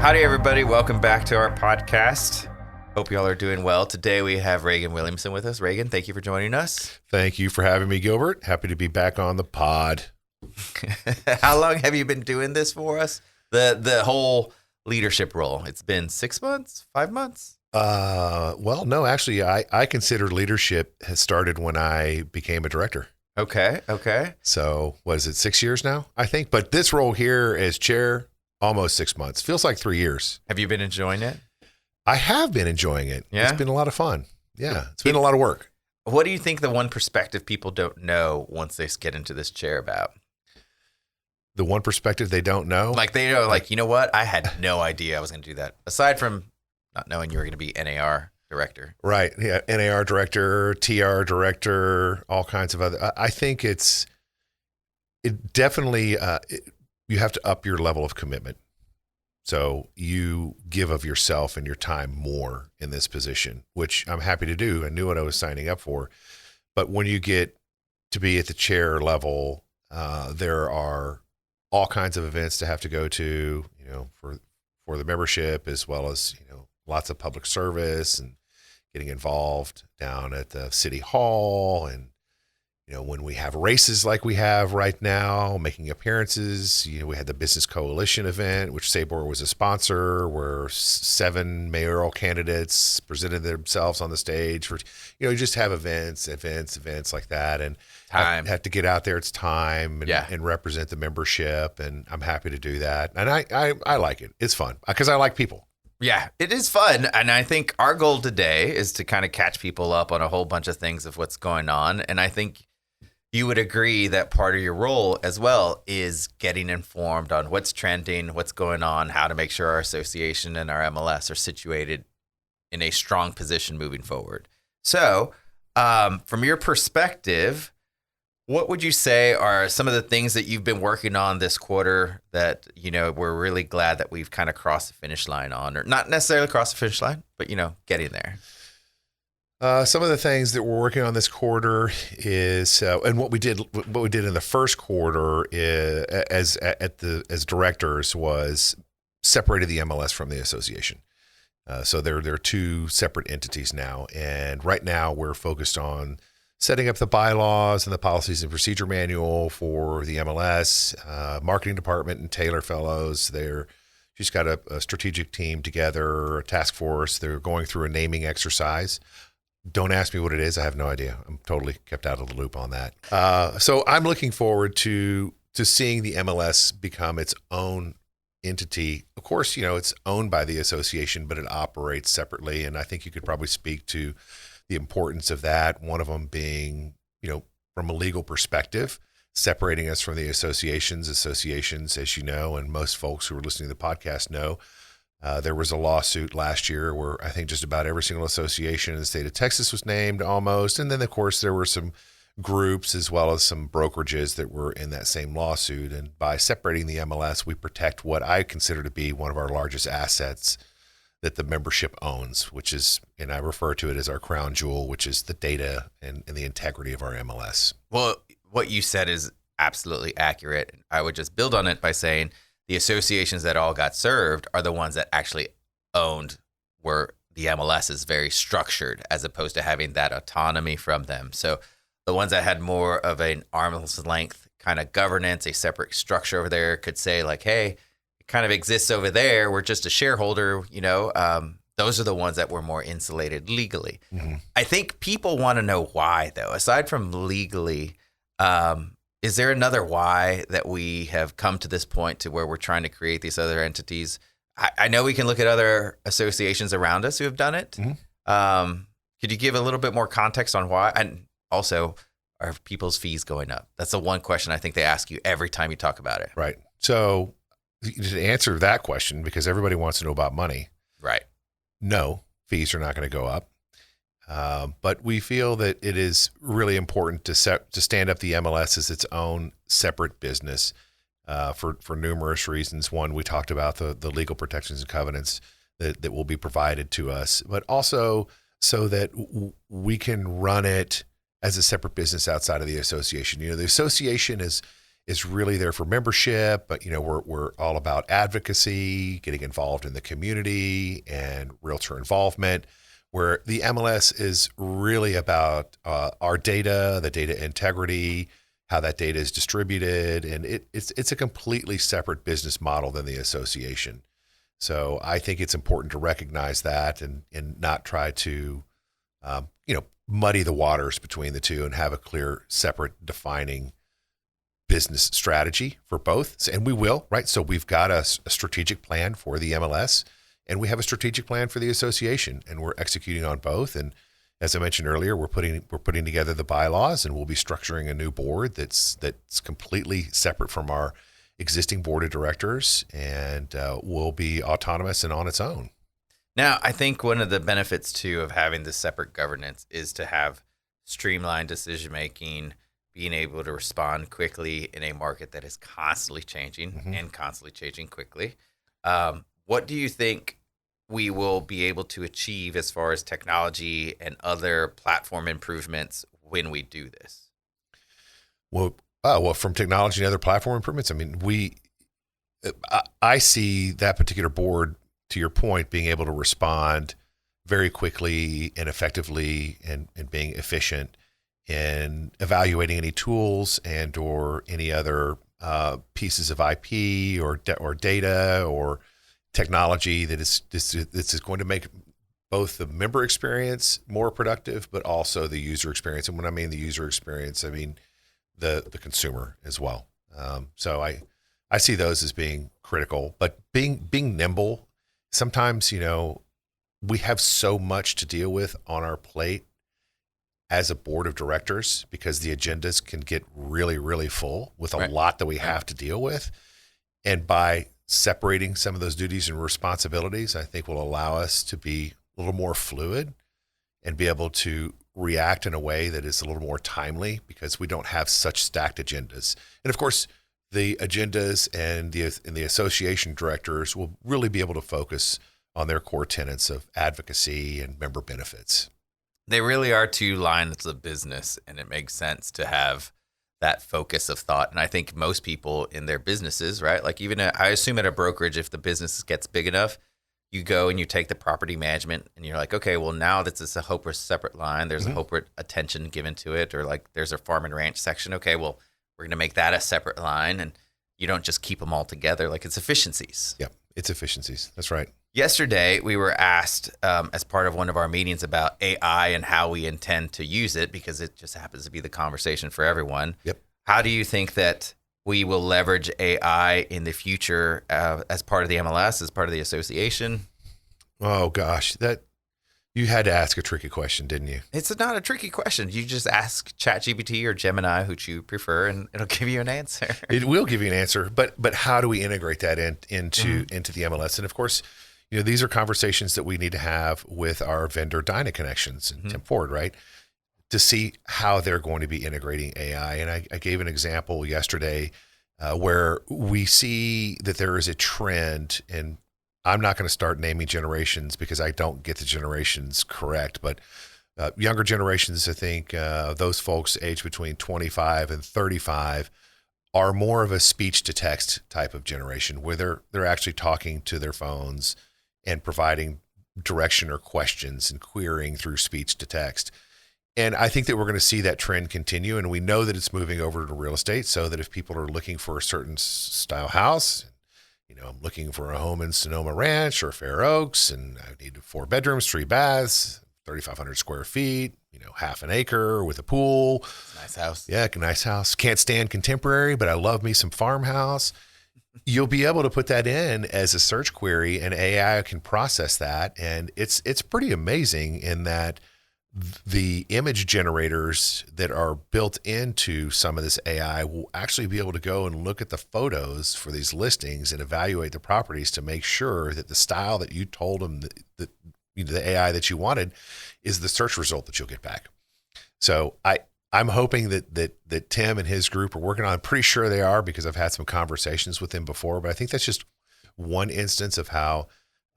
Howdy, everybody. Welcome back to our podcast. Hope y'all are doing well. Today we have Reagan Williamson with us. Reagan, thank you for joining us. Thank you for having me, Gilbert. Happy to be back on the pod. How long have you been doing this for us? The whole leadership role. It's been 6 months, 5 months? Well, no, actually, I consider leadership has started when I became a director. Okay. So was it 6 years now, I think? But this role here as chair, almost 6 months. Feels like 3 years. Have you been enjoying it? I have been enjoying it. Yeah? It's been a lot of fun. Yeah, it's been a lot of work. What do you think the one perspective people don't know once they get into this chair about? The one perspective they don't know? Like they know, like, you know what? I had no idea I was going to do that. Aside from not knowing you were going to be NAR director. Right. Yeah. NAR director, TR director, all kinds of other. I think it definitely, you have to up your level of commitment. So you give of yourself and your time more in this position, which I'm happy to do. I knew what I was signing up for. But when you get to be at the chair level, there are all kinds of events to have to go to, for the membership, as well as, lots of public service and getting involved down at the city hall. And, when we have races like we have right now, making appearances, we had the Business Coalition event, which SABOR was a sponsor, where 7 mayoral candidates presented themselves on the stage for, you just have events like that. And have to get out there. It's time and represent the membership. And I'm happy to do that. And I like it. It's fun because I like people. Yeah, it is fun. And I think our goal today is to kind of catch people up on a whole bunch of things of what's going on. And I think you would agree that part of your role as well is getting informed on what's trending, what's going on, how to make sure our association and our MLS are situated in a strong position moving forward. So from your perspective, what would you say are some of the things that you've been working on this quarter that, we're really glad that we've kind of crossed the finish line on, or not necessarily crossed the finish line, but, getting there? Some of the things that we're working on this quarter is, and what we did in the first quarter as directors was separated the MLS from the association. So they're two separate entities now. And right now we're focused on setting up the bylaws and the policies and procedure manual for the MLS, marketing department and Taylor Fellows. She's got a strategic team together, a task force. They're going through a naming exercise. Don't ask me what it is. I have no idea. I'm totally kept out of the loop on that. So I'm looking forward to seeing the MLS become its own entity. Of course, it's owned by the association, but it operates separately. And I think you could probably speak to the importance of that. One of them being, from a legal perspective, separating us from the associations. Associations, as you know, and most folks who are listening to the podcast know, there was a lawsuit last year where I think just about every single association in the state of Texas was named almost. And then, of course, there were some groups as well as some brokerages that were in that same lawsuit. And by separating the MLS, we protect what I consider to be one of our largest assets that the membership owns, which is, and I refer to it as our crown jewel, which is the data and the integrity of our MLS. Well, what you said is absolutely accurate. I would just build on it by saying the associations that all got served are the ones that actually owned, where the MLS is very structured as opposed to having that autonomy from them. So the ones that had more of an arm's length kind of governance, a separate structure over there, could say like, hey, it kind of exists over there. We're just a shareholder, those are the ones that were more insulated legally. Mm-hmm. I think people want to know why, though. Aside from legally, is there another why that we have come to this point to where we're trying to create these other entities? I know we can look at other associations around us who have done it. Mm-hmm. Could you give a little bit more context on why? And also, are people's fees going up? That's the one question I think they ask you every time you talk about it. Right. So to answer that question, because everybody wants to know about money. Right. No, fees are not going to go up. But we feel that it is really important to stand up the MLS as its own separate business for numerous reasons. One, we talked about the legal protections and covenants that will be provided to us, but also so that we can run it as a separate business outside of the association. The association is really there for membership, but we're all about advocacy, getting involved in the community and realtor involvement, where the MLS is really about our data, the data integrity, how that data is distributed, and it's a completely separate business model than the association. So I think it's important to recognize that and not try to muddy the waters between the two and have a clear, separate, defining business strategy for both. And we will, right? So we've got a strategic plan for the MLS, and we have a strategic plan for the association, and we're executing on both. And as I mentioned earlier, we're putting together the bylaws, and we'll be structuring a new board that's completely separate from our existing board of directors, and will be autonomous and on its own. Now, I think one of the benefits too of having this separate governance is to have streamlined decision making, being able to respond quickly in a market that is constantly changing and constantly changing quickly. What do you think we will be able to achieve as far as technology and other platform improvements when we do this? Well, from technology and other platform improvements, I mean, I see that particular board, to your point, being able to respond very quickly and effectively and being efficient in evaluating any tools and or any other pieces of IP or data or technology that is going to make both the member experience more productive, but also the user experience. And when I mean the user experience, I mean the consumer as well. So I see those as being critical, but being nimble. Sometimes, we have so much to deal with on our plate as a board of directors because the agendas can get really, really full with a lot that we have to deal with. And by separating some of those duties and responsibilities, I think will allow us to be a little more fluid and be able to react in a way that is a little more timely because we don't have such stacked agendas. And of course, the agendas and the association directors will really be able to focus on their core tenets of advocacy and member benefits. They really are two lines of business, and it makes sense to have that focus of thought. And I think most people in their businesses, right? Like I assume at a brokerage, if the business gets big enough, you go and you take the property management and you're like, okay, well now that it's a Hopper separate line, there's a Hopper attention given to it, or like there's a farm and ranch section. Okay, well, we're going to make that a separate line, and you don't just keep them all together. Like it's efficiencies. Yeah, it's efficiencies. That's right. Yesterday, we were asked as part of one of our meetings about AI and how we intend to use it because it just happens to be the conversation for everyone. Yep. How do you think that we will leverage AI in the future as part of the MLS, as part of the association? Oh, gosh, you had to ask a tricky question, didn't you? It's not a tricky question. You just ask ChatGPT or Gemini, which you prefer, and it'll give you an answer. It will give you an answer, but how do we integrate that into the MLS? And of course, these are conversations that we need to have with our vendor Dyna Connections and Tim Ford, right? To see how they're going to be integrating AI. And I gave an example yesterday where we see that there is a trend, and I'm not going to start naming generations because I don't get the generations correct, but younger generations, I think those folks aged between 25 and 35 are more of a speech to text type of generation where they're actually talking to their phones and providing direction or questions and querying through speech to text. And I think that we're going to see that trend continue. And we know that it's moving over to real estate so that if people are looking for a certain style house, I'm looking for a home in Sonoma Ranch or Fair Oaks, and I need 4 bedrooms, 3 baths, 3,500 square feet, half an acre with a pool. Nice house. Yeah, nice house. Can't stand contemporary, but I love me some farmhouse. You'll be able to put that in as a search query, and AI can process that. And it's pretty amazing in that the image generators that are built into some of this AI will actually be able to go and look at the photos for these listings and evaluate the properties to make sure that the style that you told them that the AI that you wanted is the search result that you'll get back. So I'm hoping that Tim and his group are working on. I'm pretty sure they are because I've had some conversations with them before, but I think that's just one instance of how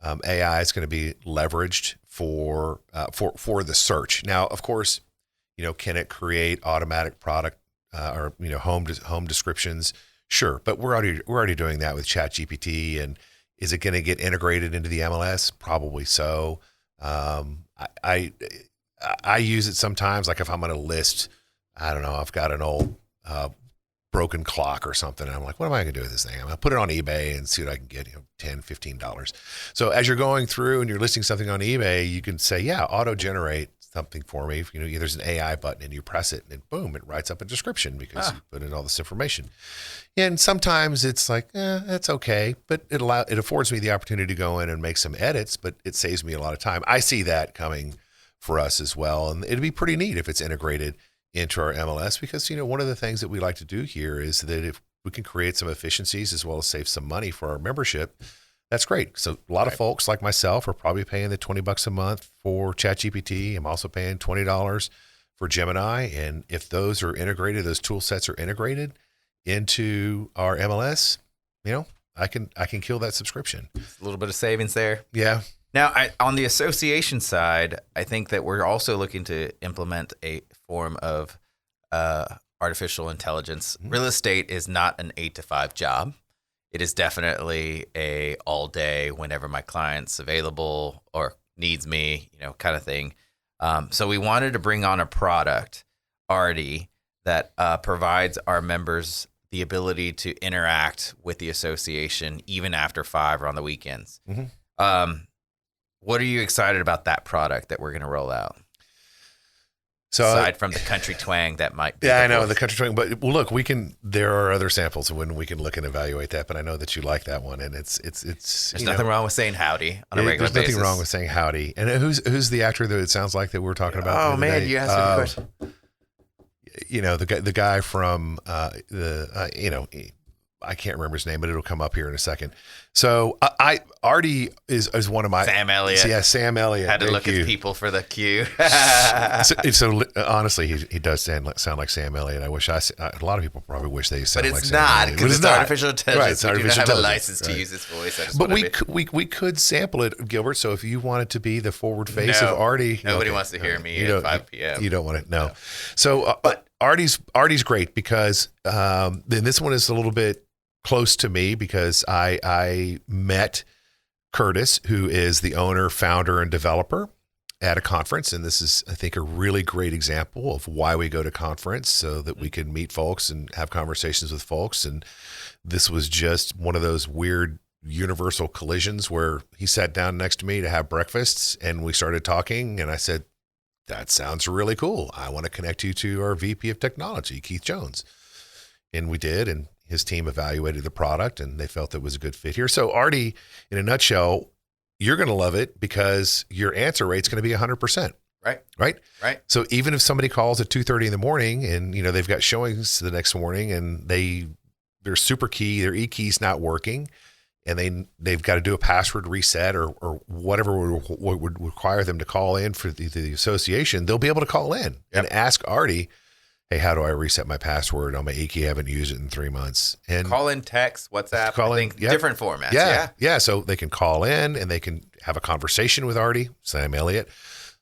AI is going to be leveraged for the search. Now, of course, can it create automatic product or home descriptions? Sure, but we're already doing that with ChatGPT. And is it going to get integrated into the MLS? Probably so. I use it sometimes, like if I'm going to list, I don't know, I've got an old broken clock or something. And I'm like, what am I going to do with this thing? I'm going to put it on eBay and see what I can get, $10, $15. So as you're going through and you're listing something on eBay, you can say, yeah, auto generate something for me. There's an AI button and you press it and boom, it writes up a description because you put in all this information. And sometimes it's like, that's okay, but it affords me the opportunity to go in and make some edits, but it saves me a lot of time. I see that coming for us as well. And it'd be pretty neat if it's integrated into our MLS because, one of the things that we like to do here is that if we can create some efficiencies as well as save some money for our membership, that's great. So a lot of folks like myself are probably paying the $20 a month for ChatGPT. I'm also paying $20 for Gemini. And if those are integrated, those tool sets are integrated into our MLS, I can kill that subscription. A little bit of savings there. Yeah. Now, on the association side, I think that we're also looking to implement a form of artificial intelligence. Real estate is not an 8 to 5 job. It is definitely a all day, whenever my client's available or needs me, kind of thing. So we wanted to bring on a product, ARDI, that provides our members the ability to interact with the association even after 5 or on the weekends. What are you excited about that product that we're going to roll out? So aside from the country twang that might be. Yeah, I know the country twang, but look, there are other samples when we can look and evaluate that, but I know that you like that one, and it's there's nothing wrong with saying howdy on a regular basis. There's nothing wrong with saying howdy. And who's the actor that it sounds like that we're talking about? Oh man, you asked me a question. The guy from I can't remember his name, but it'll come up here in a second. So ARDI is one of my Sam Elliott. Yeah, Sam Elliott. Had to look at people for the cue. so honestly, he does sound like Sam Elliott. I wish a lot of people probably wish they sound like Sam Elliott. But it's not because it's artificial intelligence. Right, it's artificial intelligence. We don't have a intelligence. license to use his voice. But we could sample it, Gilbert. So if you wanted to be the forward face of ARDI, nobody wants to hear me at 5 p.m. You don't want to. No. So but ARDI's great because then this one is a little bit close to me because I met Curtis, who is the owner, founder, and developer, at a conference. And this is, I think, a really great example of why we go to conference, so that we can meet folks and have conversations with folks. And this was just one of those weird universal collisions where he sat down next to me to have breakfast and we started talking. And I said, that sounds really cool. I want to connect you to our VP of technology, Keith Jones. And we did. And his team evaluated the product and they felt it was a good fit here. So ARDI, in a nutshell, you're going to love it because your answer rate's going to be 100%. Right. So even if somebody calls at 2:30 in the morning and, they've got showings the next morning and their super key, their e-key's not working, and they've got to do a password reset or whatever would require them to call in for the association, they'll be able to call in and ask ARDI, hey, how do I reset my password on my e-key? I haven't used it in 3 months. And call in, text, WhatsApp, different formats. Yeah. So they can call in and they can have a conversation with ARDI, Sam Elliott.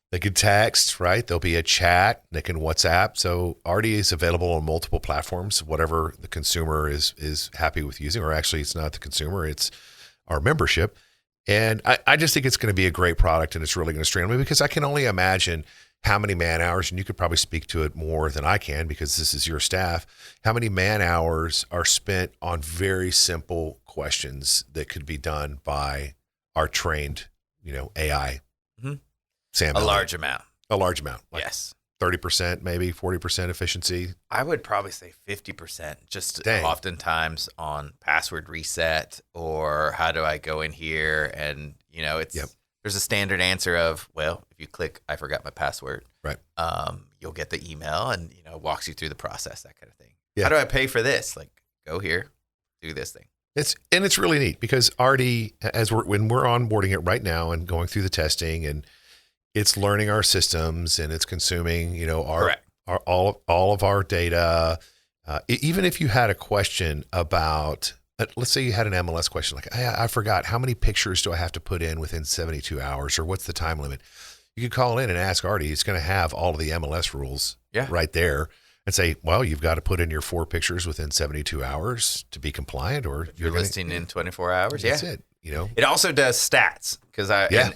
They can text, right? There'll be a chat. They can WhatsApp. So ARDI is available on multiple platforms, whatever the consumer is happy with using, or actually it's not the consumer, it's our membership. And I just think it's going to be a great product and it's really going to streamline, because I can only imagine how many man hours, and you could probably speak to it more than I can because this is your staff, how many man hours are spent on very simple questions that could be done by our trained, AI. Mm-hmm. Sam A Elliott. large amount. Like yes. 30%, maybe 40% efficiency. I would probably say 50%, just oftentimes on password reset or how do I go in here and, there's a standard answer of, well, if you click, I forgot my password. Right. You'll get the email and, walks you through the process, that kind of thing. Yeah. How do I pay for this? Like, go here, do this thing. It's really neat because ARDI, when we're onboarding it right now and going through the testing, and it's learning our systems and it's consuming, all of our data. Even if you had a question about let's say you had an MLS question like, I forgot, how many pictures do I have to put in within 72 hours, or what's the time limit? You could call in and ask ARDI. It's going to have all of the MLS rules right there and say, well, you've got to put in your 4 pictures within 72 hours to be compliant, or if you're listing in 24 hours. That's it. You know, it also does stats because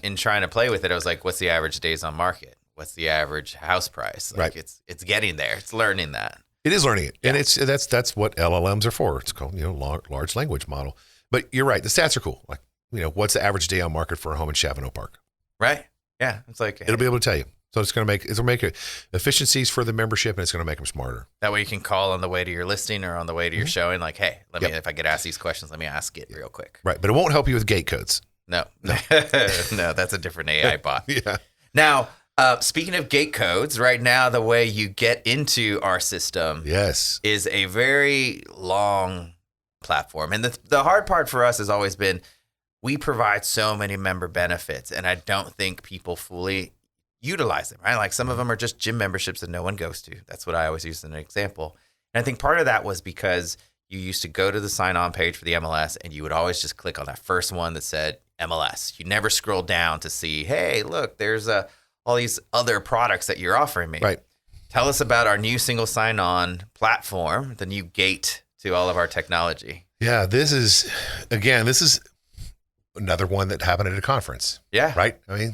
in trying to play with it, I was like, what's the average days on market? What's the average house price? Like it's getting there. It's learning that. It is learning it. Yeah. And that's what LLMs are for. It's called, large language model. But you're right. The stats are cool. Like, what's the average day on market for a home in Chavano Park? Right. Yeah. It's like, it'll be able to tell you. So it'll make efficiencies for the membership, and it's going to make them smarter. That way you can call on the way to your listing or on the way to your showing. Like, hey, if I could ask these questions, let me ask it real quick. Right. But it won't help you with gate codes. No, no, that's a different AI bot. Yeah. Now, speaking of gate codes, right now, the way you get into our system is a very long platform. And the hard part for us has always been we provide so many member benefits, and I don't think people fully utilize them, right? Like some of them are just gym memberships that no one goes to. That's what I always use as an example. And I think part of that was because you used to go to the sign-on page for the MLS, and you would always just click on that first one that said MLS. You never scroll down to see, hey, look, there's all these other products that you're offering me. Right. Tell us about our new single sign-on platform, the new gate to all of our technology. Yeah, this is another one that happened at a conference. Yeah. Right? I mean,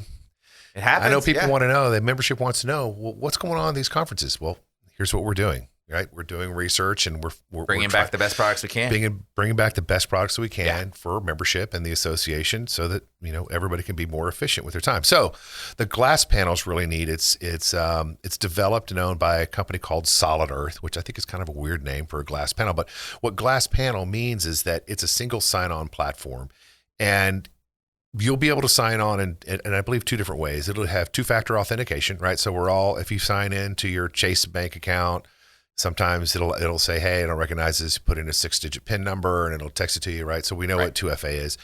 it happens. I know people want to know, the membership wants to know, well, what's going on at these conferences? Well, here's what we're doing. Right, we're doing research, and we're bringing back the best products we can. Bringing back the best products that we can for membership and the association, so that everybody can be more efficient with their time. So, the glass panel's really neat. It's developed and owned by a company called Solid Earth, which I think is kind of a weird name for a glass panel. But what glass panel means is that it's a single sign-on platform, and you'll be able to sign on and I believe 2 different ways. It'll have 2-factor authentication, right? So if you sign in to your Chase bank account. Sometimes it'll say, hey, I don't recognize this, put in a 6-digit PIN number, and it'll text it to you, right? So we know what 2FA is.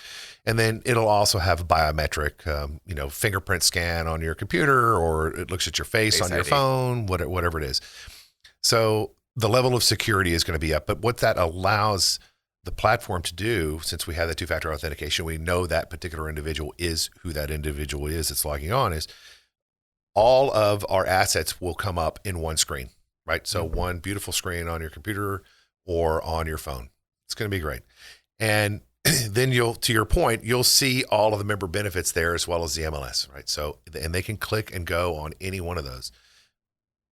And then it'll also have a biometric, fingerprint scan on your computer, or it looks at your face on your phone, whatever it is. So the level of security is going to be up. But what that allows the platform to do, since we have that 2-factor authentication, we know that particular individual is who that individual is that's logging on, is all of our assets will come up in one screen. Right. So one beautiful screen on your computer or on your phone. It's going to be great. And then to your point, you'll see all of the member benefits there as well as the MLS. Right. So, and they can click and go on any one of those.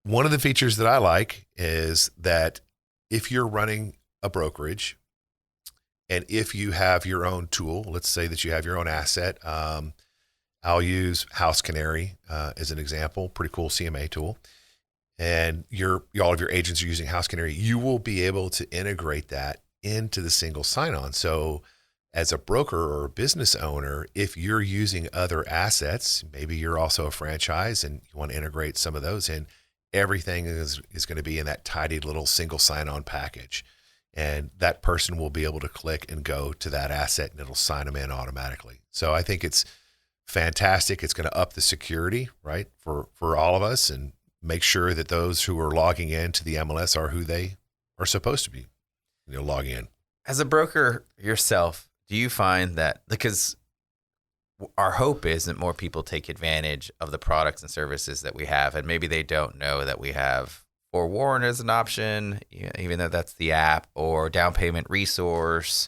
One of the features that I like is that if you're running a brokerage and if you have your own tool, let's say that you have your own asset. I'll use House Canary as an example, pretty cool CMA tool. And all of your agents are using House Canary, you will be able to integrate that into the single sign-on. So as a broker or a business owner, if you're using other assets, maybe you're also a franchise and you want to integrate some of those in, everything is going to be in that tidy little single sign-on package. And that person will be able to click and go to that asset, and it'll sign them in automatically. So I think it's fantastic. It's going to up the security, right, for all of us, and make sure that those who are logging in to the MLS are who they are supposed to be, logging in. As a broker yourself, do you find that, because our hope is that more people take advantage of the products and services that we have, and maybe they don't know that we have Forewarn as an option, even though that's the app, or down payment resource,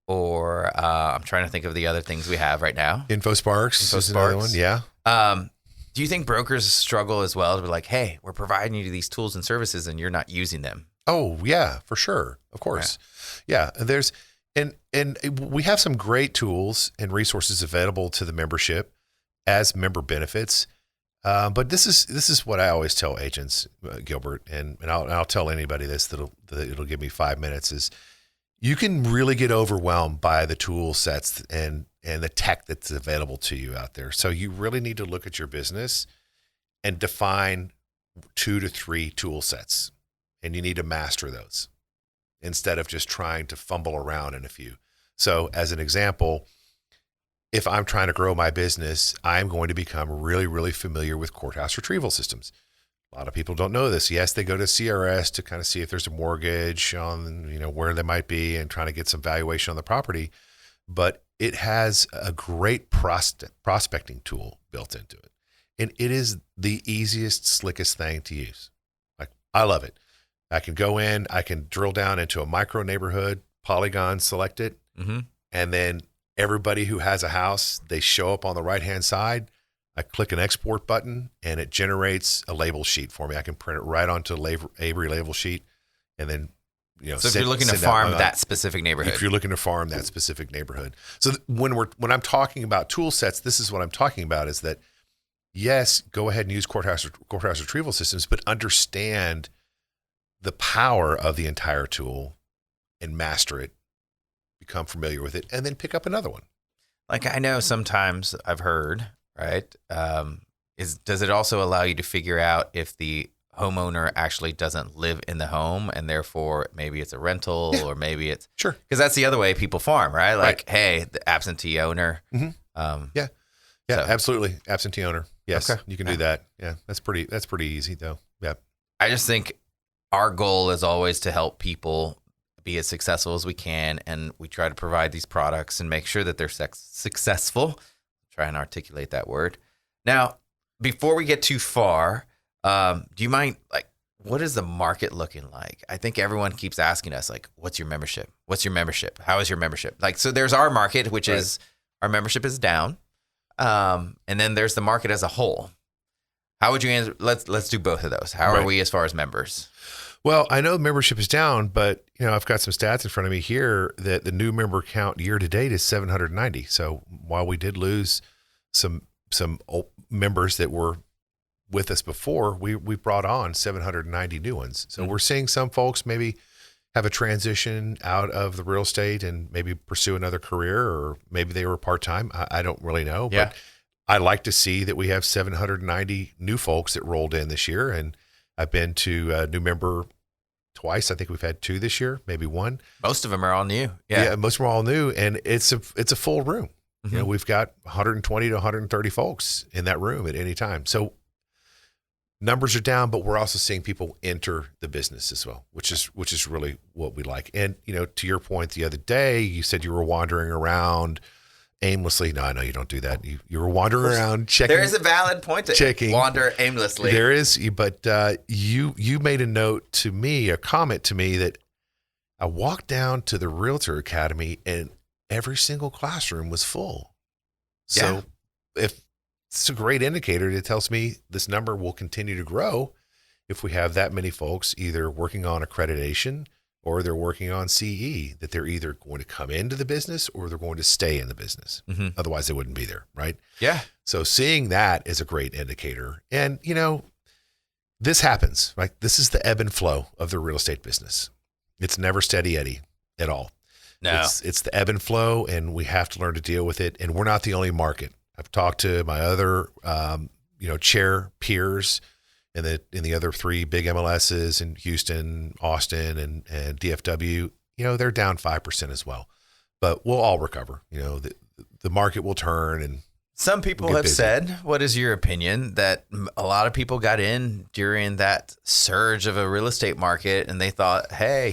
or I'm trying to think of the other things we have right now. InfoSparks is another one, yeah. Do you think brokers struggle as well to be like, hey, we're providing you these tools and services and you're not using them? Oh, yeah, for sure. Of course. Yeah. And we have some great tools and resources available to the membership as member benefits. But this is what I always tell agents, Gilbert, and I'll tell anybody this, that it'll give me 5 minutes, is you can really get overwhelmed by the tool sets and the tech that's available to you out there. So you really need to look at your business and define 2 to 3 tool sets, and you need to master those instead of just trying to fumble around in a few. So as an example, if I'm trying to grow my business, I'm going to become really, really familiar with courthouse retrieval systems. A lot of people don't know this. Yes, they go to CRS to kind of see if there's a mortgage on, where they might be and trying to get some valuation on the property. But it has a great prospecting tool built into it. And it is the easiest, slickest thing to use. Like, I love it. I can go in, I can drill down into a micro neighborhood, polygon, select it, and then everybody who has a house, they show up on the right-hand side. I click an export button, and it generates a label sheet for me. I can print it right onto Avery label sheet, and then, So if you're looking to farm that specific neighborhood. If you're looking to farm that specific neighborhood. So when I'm talking about tool sets, this is what I'm talking about, is that, yes, go ahead and use courthouse retrieval systems, but understand the power of the entire tool and master it, become familiar with it, and then pick up another one. Like, I know sometimes I've heard, right? Does it also allow you to figure out if the homeowner actually doesn't live in the home and therefore maybe it's a rental or maybe it's sure, because that's the other way people farm, right? Like, hey, the absentee owner. Yeah, absolutely. Absentee owner. Yes, okay. You can do that. Yeah, that's pretty easy though. Yeah. I just think our goal is always to help people be as successful as we can, and we try to provide these products and make sure that they're successful. Try and articulate that word. Now, before we get too far, do you mind, like, what is the market looking like? I think everyone keeps asking us, like, what's your membership? What's your membership? How is your membership? Like, so there's our market, which is our membership is down. And then there's the market as a whole. How would you answer? Let's do both of those. How are we as far as members? Well, I know membership is down, but I've got some stats in front of me here that the new member count year to date is 790. So while we did lose some old members that were with us before, we brought on 790 new ones. So we're seeing some folks maybe have a transition out of the real estate and maybe pursue another career, or maybe they were part-time. I don't really know, but I like to see that we have 790 new folks that rolled in this year. And I've been to a new member twice. I think we've had 2 this year, maybe 1. Most of them are all new. Yeah, most of them are all new, and it's a full room. We've got 120 to 130 folks in that room at any time. So numbers are down, but we're also seeing people enter the business as well, which is really what we like. And to your point, the other day you said you were wandering around aimlessly. No, I know you don't do that. You were wandering around checking. There is a valid point to wander aimlessly. There is, but you made a comment to me that I walked down to the Realtor Academy and every single classroom was full. So if it's a great indicator, it tells me this number will continue to grow if we have that many folks either working on accreditation or they're working on CE, that they're either going to come into the business or they're going to stay in the business. Otherwise they wouldn't be there, right? Yeah. So seeing that is a great indicator. And, this happens, right? This is the ebb and flow of the real estate business. It's never steady Eddie at all. No. It's the ebb and flow, and we have to learn to deal with it. And we're not the only market. I've talked to my other, chair peers in the other 3 big MLSs in Houston, Austin, and DFW. They're down 5% as well, but we'll all recover. The market will turn, and some people have said, what is your opinion, that a lot of people got in during that surge of a real estate market and they thought, hey,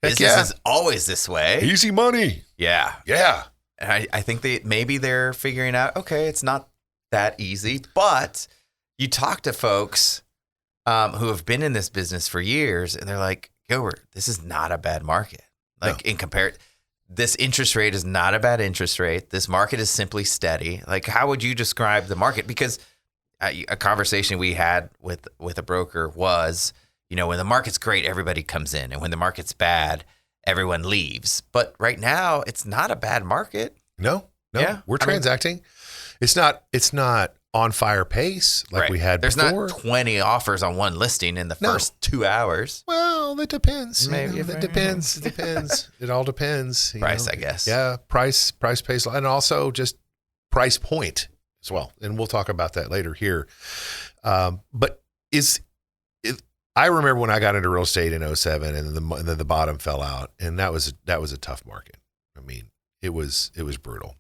business is always this way. Easy money. Yeah. Yeah. And I think maybe they're figuring out, okay, it's not that easy, but you talk to folks who have been in this business for years and they're like, Gilbert, this is not a bad market. Like, in compare, this interest rate is not a bad interest rate. This market is simply steady. Like, how would you describe the market? Because a conversation we had with a broker was, when the market's great, everybody comes in. And when the market's bad, everyone leaves. But right now, it's not a bad market. No. Yeah. We're transacting. It's not on fire pace like we had There's before. There's not 20 offers on one listing in the first 2 hours. Well, it depends. Maybe it depends. It depends. It all depends. Price, I guess. Yeah, price pays, and also just price point as well. And we'll talk about that later here. But I remember when I got into real estate in 2007, and then the bottom fell out, and that was a tough market. I mean, it was brutal.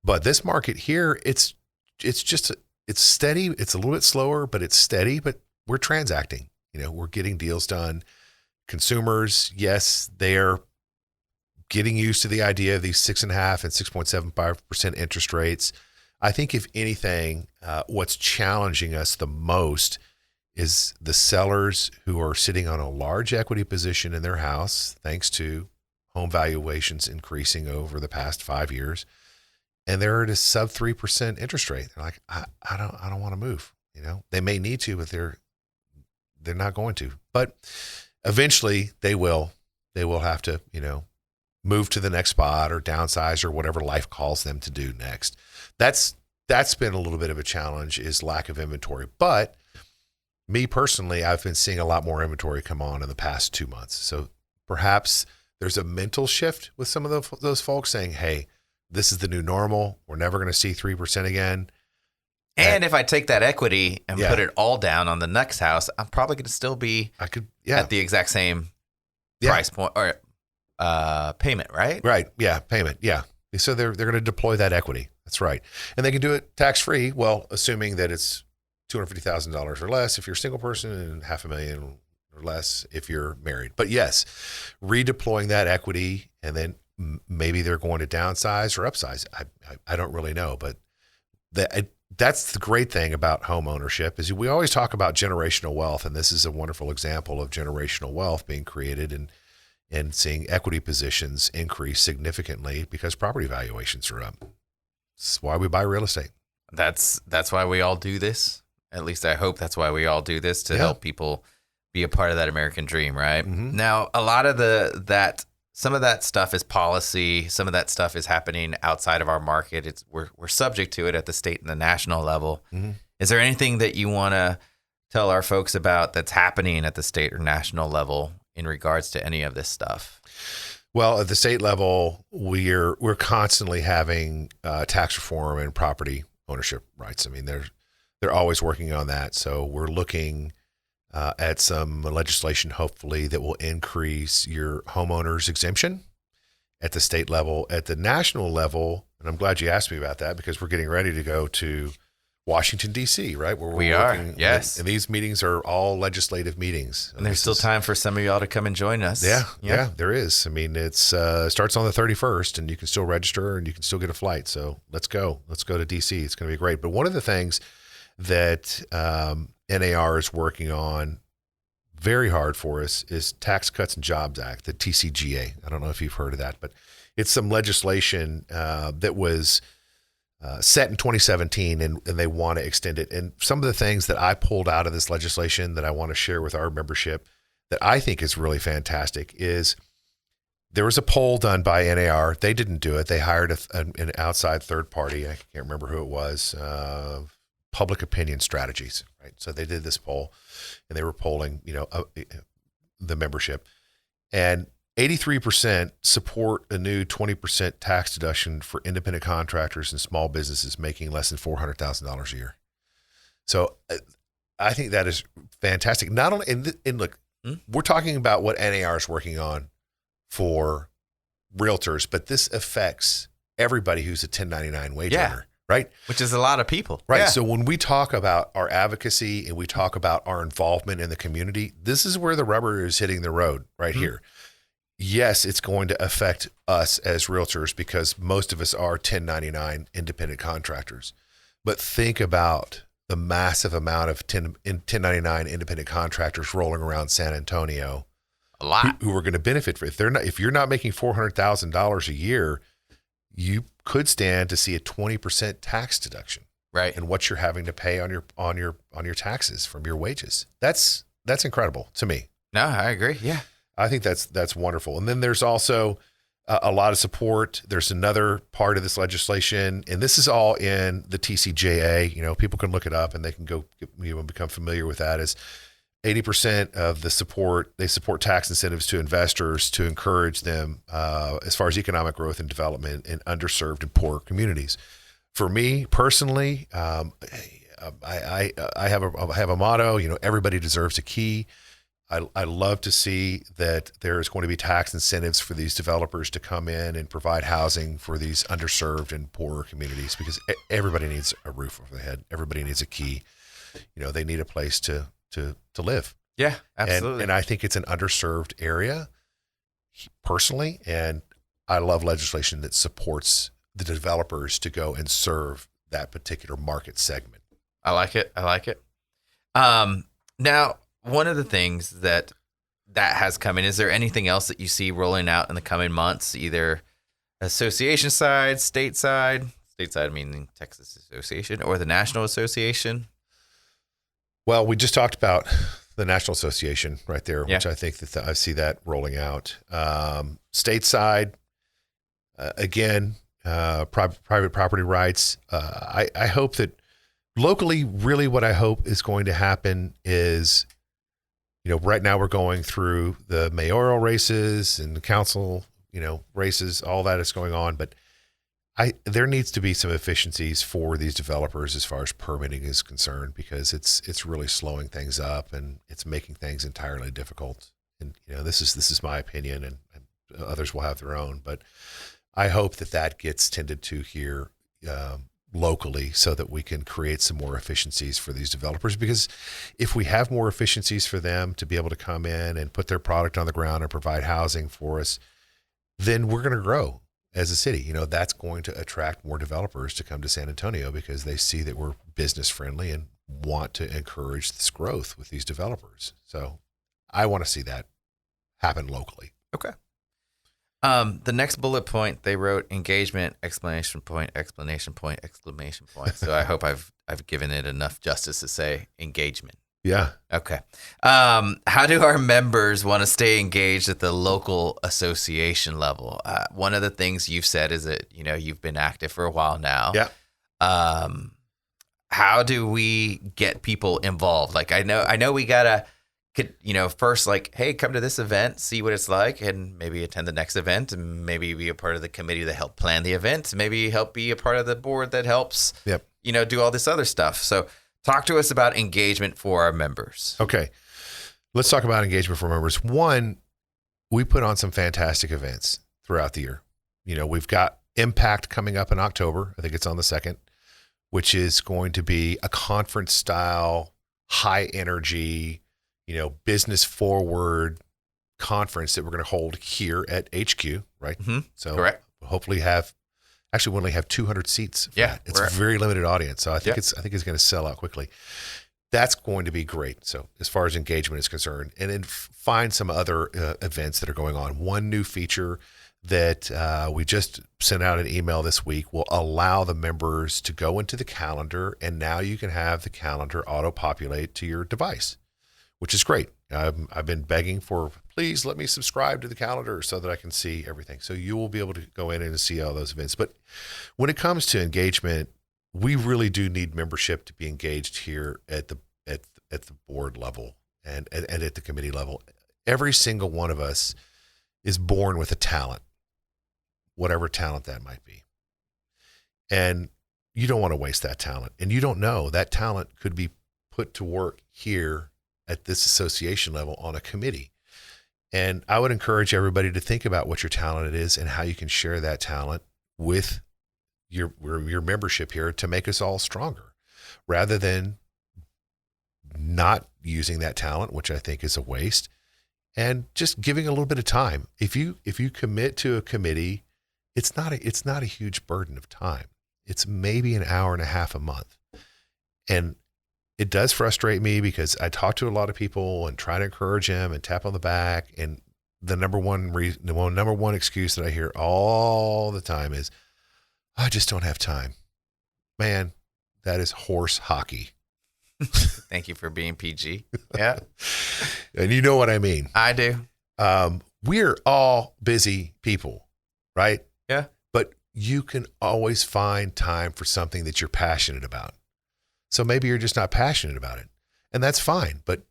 But this market here, it's just it's steady. It's a little bit slower, but it's steady. But we're transacting. We're getting deals done. Consumers, yes, they are getting used to the idea of these 6.5% and 6.75% interest rates. I think if anything, what's challenging us the most is the sellers who are sitting on a large equity position in their house, thanks to home valuations increasing over the past 5 years, and they're at a sub 3% interest rate. They're like, I don't want to move. They may need to, but they're not going to. But eventually, they will. They will have to, move to the next spot or downsize or whatever life calls them to do next. That's been a little bit of a challenge, is lack of inventory. But me personally, I've been seeing a lot more inventory come on in the past 2 months. So perhaps there's a mental shift with some of those folks saying, hey, this is the new normal. We're never going to see 3% again. And if I take that equity and put it all down on the next house, I'm probably going to still be at the exact same price point or payment, right? Right. Yeah. Payment. Yeah. So they're going to deploy that equity. That's right. And they can do it tax-free. Well, assuming that it's $250,000 or less if you're a single person, and $500,000 or less if you're married. But yes, redeploying that equity, and then maybe they're going to downsize or upsize. I don't really know, but that's the great thing about home ownership is we always talk about generational wealth, and this is a wonderful example of generational wealth being created and seeing equity positions increase significantly because property valuations are up. That's why we buy real estate. That's why we all do this. At least I hope that's why we all do this, to help people be a part of that American dream, right? Mm-hmm. Now, a lot of some of that stuff is policy. Some of that stuff is happening outside of our market. We're subject to it at the state and the national level. Mm-hmm. Is there anything that you want to tell our folks about that's happening at the state or national level in regards to any of this stuff? Well, at the state level, we're constantly having tax reform and property ownership rights. I mean, they're always working on that. So we're looking at some legislation, hopefully, that will increase your homeowner's exemption at the state level. At the national level, and I'm glad you asked me about that because we're getting ready to go to Washington, D.C., right? Where we are, yes. And these meetings are all legislative meetings. And there's still time for some of y'all to come and join us. Yeah, there is. I mean, it starts on the 31st, and you can still register, and you can still get a flight. So let's go. Let's go to D.C. It's going to be great. But one of the things that NAR is working on very hard for us is Tax Cuts and Jobs Act, the TCJA. I don't know if you've heard of that, but it's some legislation that was set in 2017, and they want to extend it. And some of the things that I pulled out of this legislation that I want to share with our membership that I think is really fantastic is there was a poll done by NAR. They didn't do it. They hired an outside third party. I can't remember who it was. Public opinion strategies, right? So they did this poll, and they were polling, the membership, and 83% support a new 20% tax deduction for independent contractors and small businesses making less than $400,000 a year. So I think that is fantastic. Not only, and look, we're talking about what NAR is working on for realtors, but this affects everybody who's a 1099 wage earner. Right? Which is a lot of people. Right. Yeah. So when we talk about our advocacy and we talk about our involvement in the community, this is where the rubber is hitting the road right here. Yes, it's going to affect us as realtors because most of us are 1099 independent contractors. But think about the massive amount of 1099 independent contractors rolling around San Antonio. A lot. Who are going to benefit from it. If you're not making $400,000 a year, you could stand to see a 20% tax deduction, right? And what you're having to pay on your taxes from your wages. That's incredible to me. No, I agree. Yeah, I think that's wonderful. And then there's also a lot of support. There's another part of this legislation, and this is all in the TCJA. People can look it up and they can go become familiar with that. Is 80% of the support, they support tax incentives to investors to encourage them as far as economic growth and development in underserved and poor communities. For me personally, I have a motto, everybody deserves a key. I love to see that there's going to be tax incentives for these developers to come in and provide housing for these underserved and poorer communities, because everybody needs a roof over their head. Everybody needs a key. They need a place to live. Yeah, absolutely. And I think it's an underserved area personally. And I love legislation that supports the developers to go and serve that particular market segment. I like it. Now, one of the things that has come in, is there anything else that you see rolling out in the coming months, either association side, stateside, meaning Texas Association, or the National Association? Well, we just talked about the National Association right there, which Yeah. I think that I see that rolling out. Stateside, again, private property rights. I hope that locally, really what I hope is going to happen is, right now we're going through the mayoral races and the council, races, all that is going on. But there needs to be some efficiencies for these developers as far as permitting is concerned, because it's really slowing things up and it's making things entirely difficult. And, this is my opinion, and others will have their own, but I hope that gets tended to here, locally, so that we can create some more efficiencies for these developers. Because if we have more efficiencies for them to be able to come in and put their product on the ground and provide housing for us, then we're going to grow as a city. That's going to attract more developers to come to San Antonio, because they see that we're business friendly and want to encourage this growth with these developers. So I want to see that happen locally. Okay. The next bullet point, they wrote engagement, exclamation point, exclamation point, exclamation point. So I hope I've given it enough justice to say engagement. Yeah. Okay. How do our members want to stay engaged at the local association level? One of the things you've said is that, you've been active for a while now. Yeah. How do we get people involved? Like, I know we gotta, first, like, hey, come to this event, see what it's like, and maybe attend the next event, and maybe be a part of the committee that helped plan the event, maybe help be a part of the board that helps, do all this other stuff. So talk to us about engagement for our members. Okay. Let's talk about engagement for members. One, we put on some fantastic events throughout the year. We've got Impact coming up in October. I think it's on the 2nd, which is going to be a conference style, high energy, business forward conference that we're going to hold here at HQ, right? Mm-hmm. So correct. We'll hopefully we only have 200 seats. Yeah. It's a very limited audience. So I think it's going to sell out quickly. That's going to be great. So as far as engagement is concerned, and then find some other events that are going on. One new feature that we just sent out an email this week will allow the members to go into the calendar, and now you can have the calendar auto-populate to your device, which is great. I've been begging for, please let me subscribe to the calendar so that I can see everything. So you will be able to go in and see all those events. But when it comes to engagement, we really do need membership to be engaged here at the board level and at the committee level. Every single one of us is born with a talent, whatever talent that might be. And you don't want to waste that talent. And you don't know, that talent could be put to work here at this association level on a committee. And I would encourage everybody to think about what your talent is and how you can share that talent with your membership here to make us all stronger, rather than not using that talent, which I think is a waste, and just giving a little bit of time. If you commit to a committee, it's not a huge burden of time. It's maybe an hour and a half a month. And it does frustrate me, because I talk to a lot of people and try to encourage them and tap on the back. And the number one excuse that I hear all the time is, I just don't have time. Man, that is horse hockey. Thank you for being PG. Yeah. And you know what I mean. I do. We're all busy people, right? Yeah. But you can always find time for something that you're passionate about. So maybe you're just not passionate about it, and that's fine, but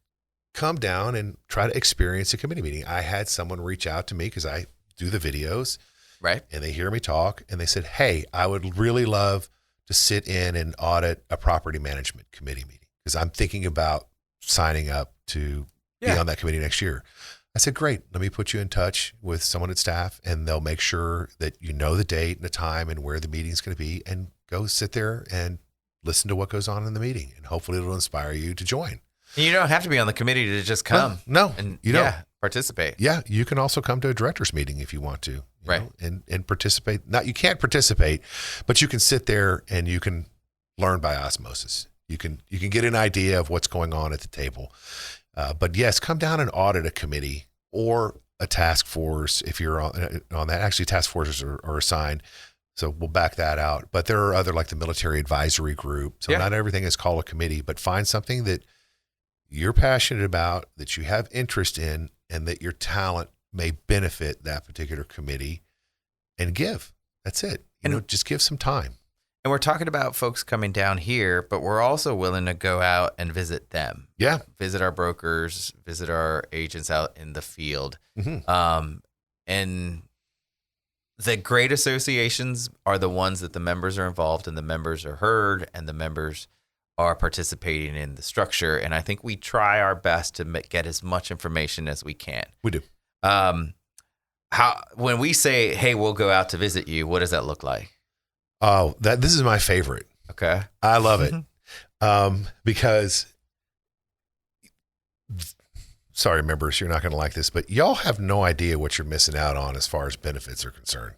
come down and try to experience a committee meeting. I had someone reach out to me, because I do the videos, right? And they hear me talk, and they said, hey, I would really love to sit in and audit a property management committee meeting, because I'm thinking about signing up to be on that committee next year. I said, great. Let me put you in touch with someone at staff, and they'll make sure that you know the date and the time and where the meeting's going to be, and go sit there and listen to what goes on in the meeting. And hopefully it'll inspire you to join. And you don't have to be on the committee to just come. No, and you don't. Participate. Yeah, you can also come to a director's meeting if you want to, right? know, and participate. You can't participate, but you can sit there and you can learn by osmosis. You can get an idea of what's going on at the table. But yes, come down and audit a committee or a task force if you're on that. Actually, task forces are assigned, so we'll back that out. But there are other, like the military advisory group. So not everything is called a committee, but find something that you're passionate about, that you have interest in, and that your talent may benefit that particular committee, and give. That's it. Just give some time. And we're talking about folks coming down here, but we're also willing to go out and visit them. Yeah. Visit our brokers, visit our agents out in the field. Mm-hmm. And the great associations are the ones that the members are involved and the members are heard and the members are participating in the structure. And I think we try our best to get as much information as we can. We do. When we say, hey, we'll go out to visit you, what does that look like? Oh, this is my favorite. Okay. I love it. Because, sorry, members, you're not going to like this, but y'all have no idea what you're missing out on as far as benefits are concerned.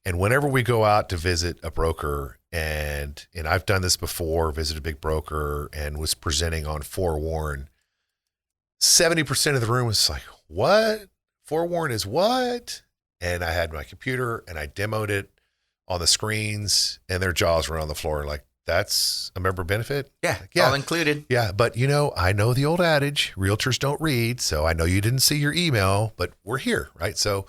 And whenever we go out to visit a broker, and I've done this before, visited a big broker and was presenting on forewarn, 70% of the room was like, what? Forewarn is what? And I had my computer and I demoed it on the screens, and their jaws were on the floor like, that's a member benefit? Yeah, like, yeah, all included. Yeah, but I know the old adage, realtors don't read, so I know you didn't see your email, but we're here, right? So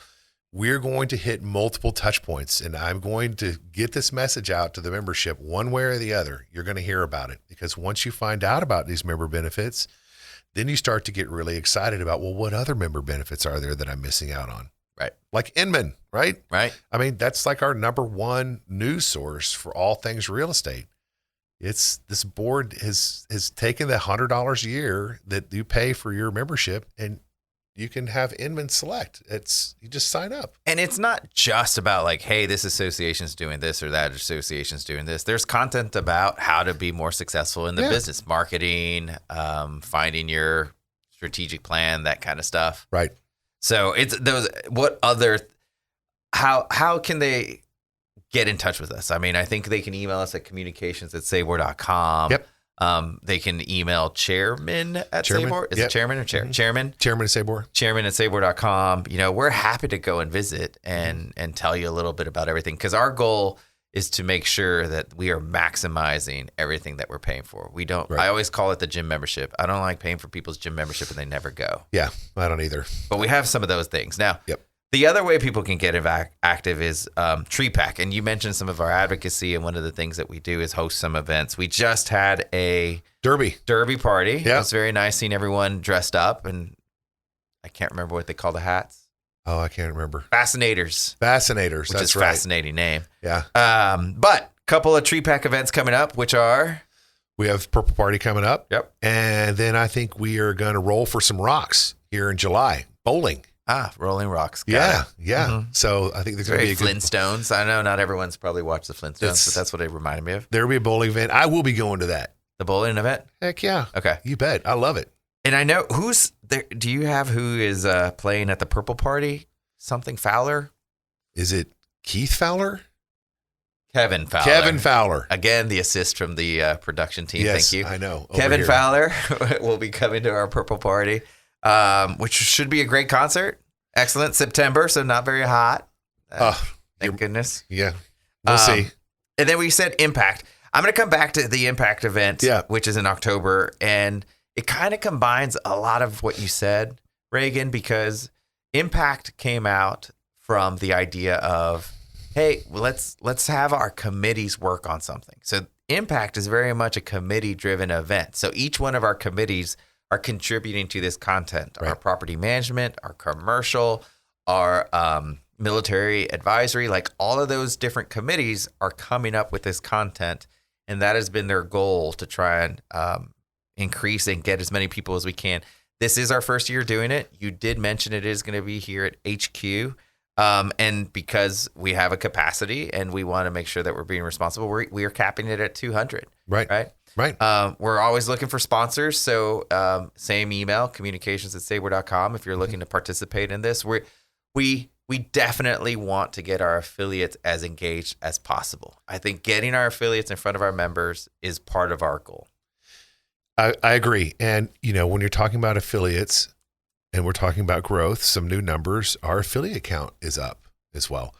we're going to hit multiple touch points, and I'm going to get this message out to the membership one way or the other. You're going to hear about it, because once you find out about these member benefits, then you start to get really excited about, well, what other member benefits are there that I'm missing out on? Right. Like Inman, right? Right. I mean, that's like our number one news source for all things real estate. This board has taken the $100 a year that you pay for your membership, and you can have Inman Select. You just sign up. And it's not just about like, hey, this association's doing this or that association's doing this. There's content about how to be more successful in the business, marketing, finding your strategic plan, that kind of stuff. Right. So how can they get in touch with us? I mean, I think they can email us at communications@sabor.com. Yep. They can email chairman at Chairman? SABOR. Is it chairman or chair? Mm-hmm. Chairman at SABOR. Chairman@sabor.com. We're happy to go and visit and tell you a little bit about everything, because our goal is to make sure that we are maximizing everything that we're paying for. We don't. Right. I always call it the gym membership. I don't like paying for people's gym membership and they never go. Yeah, I don't either. But we have some of those things now. Yep. The other way people can get active is Tree Pack. And you mentioned some of our advocacy, and one of the things that we do is host some events. We just had a Derby party. Yeah. It was very nice seeing everyone dressed up, and I can't remember what they call the hats. Oh, I can't remember. Fascinators. Which is a fascinating name. Yeah. But a couple of Tree Pack events coming up, which are? We have Purple Party coming up. Yep. And then I think we are going to roll for some rocks here in July. Bowling. Rolling Rocks. Yeah. Mm-hmm. So I think there's going to be a Flintstones. I know not everyone's probably watched the Flintstones, but that's what it reminded me of. There'll be a bowling event. I will be going to that. The bowling event? Heck yeah. Okay. You bet. I love it. And I know who's there. Do you have who is playing at the Purple Party? Something Fowler? Is it Keith Fowler? Kevin Fowler. Kevin Fowler. Again, the assist from the production team. Yes, thank you. I know. Kevin Fowler will be coming to our Purple Party, which should be a great concert. Excellent. September, so not very hot. Thank goodness. Yeah. We'll see. And then we said Impact. I'm going to come back to the Impact event, which is in October. And it kind of combines a lot of what you said, Reagan, because Impact came out from the idea of, hey, let's have our committees work on something. So Impact is very much a committee-driven event. So each one of our committees are contributing to this content. Right. Our property management, our commercial, our military advisory, like all of those different committees are coming up with this content. And that has been their goal, to try and increase and get as many people as we can. This is our first year doing it. You did mention it is going to be here at HQ. And because we have a capacity and we want to make sure that we're being responsible, we are capping it at 200. Right. We're always looking for sponsors. So same email, communications@sabor.com. If you're looking to participate in this, we definitely want to get our affiliates as engaged as possible. I think getting our affiliates in front of our members is part of our goal. I agree. And, when you're talking about affiliates and we're talking about growth, some new numbers, our affiliate count is up as well.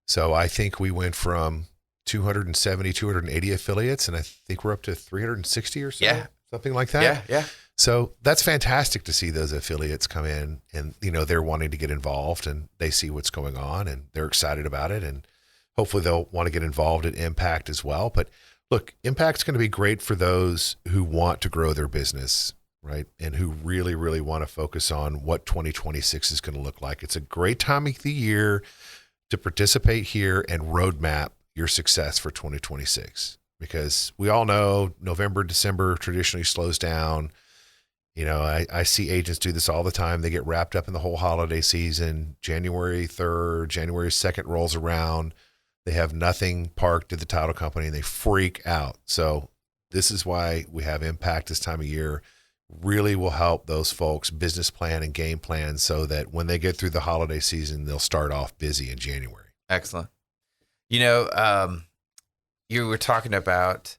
So I think we went from 270, 280 affiliates, and I think we're up to 360 or so, something like that. Yeah. So that's fantastic to see those affiliates come in and, they're wanting to get involved and they see what's going on and they're excited about it. And hopefully they'll want to get involved in Impact as well. But look, Impact's going to be great for those who want to grow their business, right? And who really, really want to focus on what 2026 is going to look like. It's a great time of the year to participate here and roadmap your success for 2026, because we all know November, December traditionally slows down. I see agents do this all the time. They get wrapped up in the whole holiday season. January 3rd, January 2nd rolls around. They have nothing parked at the title company and they freak out. So this is why we have Impact this time of year. Really will help those folks business plan and game plan so that when they get through the holiday season, they'll start off busy in January. Excellent. You were talking about,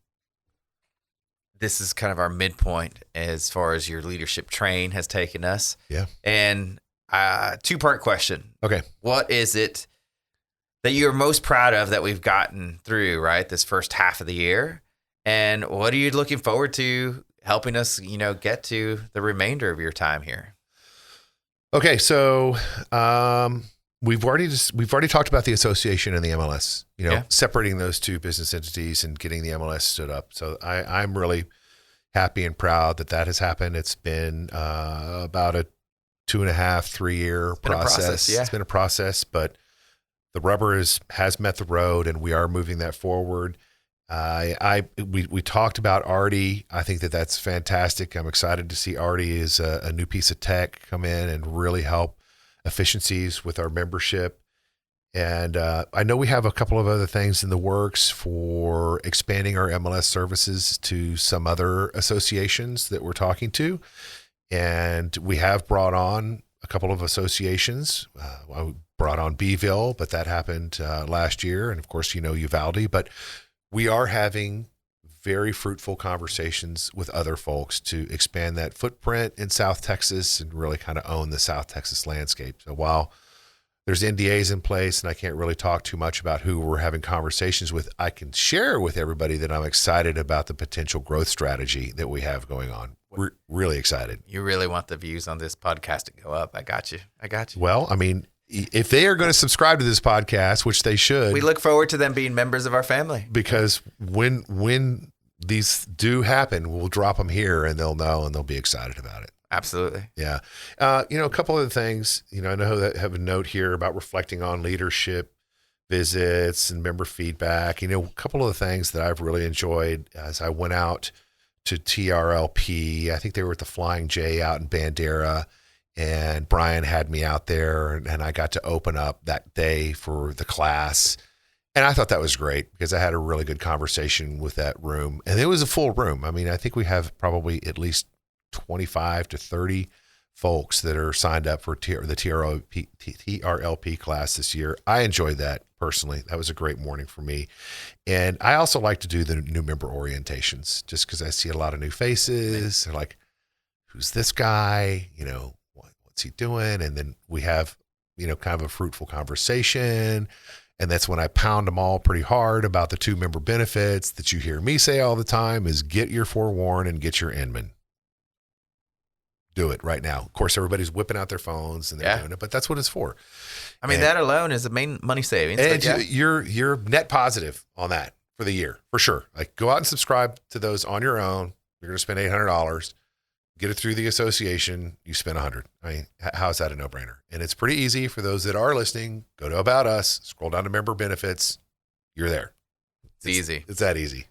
this is kind of our midpoint as far as your leadership train has taken us. Yeah. And two-part question. Okay. What is it that you're most proud of that we've gotten through, right, this first half of the year? And what are you looking forward to helping us, get to the remainder of your time here? Okay. So, we've already talked about the association and the MLS, separating those two business entities and getting the MLS stood up. So I'm really happy and proud that has happened. It's been about a 2.5, 3 year process. Yeah. It's been a process, but the rubber has met the road and we are moving that forward. We talked about ARDI. I think that's fantastic. I'm excited to see ARDI as a new piece of tech come in and really help efficiencies with our membership. And I know we have a couple of other things in the works for expanding our MLS services to some other associations that we're talking to. And we have brought on a couple of associations. I brought on Beeville, but that happened last year. And of course, Uvalde, but we are having very fruitful conversations with other folks to expand that footprint in South Texas and really kind of own the South Texas landscape. So while there's NDAs in place and I can't really talk too much about who we're having conversations with, I can share with everybody that I'm excited about the potential growth strategy that we have going on. We're really excited. You really want the views on this podcast to go up. I got you. Well, I mean, if they are going to subscribe to this podcast, which they should, we look forward to them being members of our family. Because when these do happen, we'll drop them here and they'll know and they'll be excited about it. Absolutely. Yeah. A couple of things, I know that have a note here about reflecting on leadership visits and member feedback. A couple of the things that I've really enjoyed as I went out to TRLP, I think they were at the Flying J out in Bandera, and Brian had me out there and I got to open up that day for the class. And I thought that was great because I had a really good conversation with that room. And it was a full room. I mean, I think we have probably at least 25 to 30 folks that are signed up for the TRLP class this year. I enjoyed that personally. That was a great morning for me. And I also like to do the new member orientations just because I see a lot of new faces. They're like, who's this guy? What's he doing? And then we have, kind of a fruitful conversation. And that's when I pound them all pretty hard about the 2 member benefits that you hear me say all the time is get your forewarn and get your Inman. Do it right now. Of course, everybody's whipping out their phones and they're doing it, but that's what it's for. I mean, that alone is the main money savings. And you're net positive on that for the year, for sure. Like go out and subscribe to those on your own. You're going to spend $800. Get it through the association, you spend $100. I mean, how is that a no-brainer? And it's pretty easy for those that are listening. Go to About Us, scroll down to Member Benefits. You're there. It's easy. It's that easy.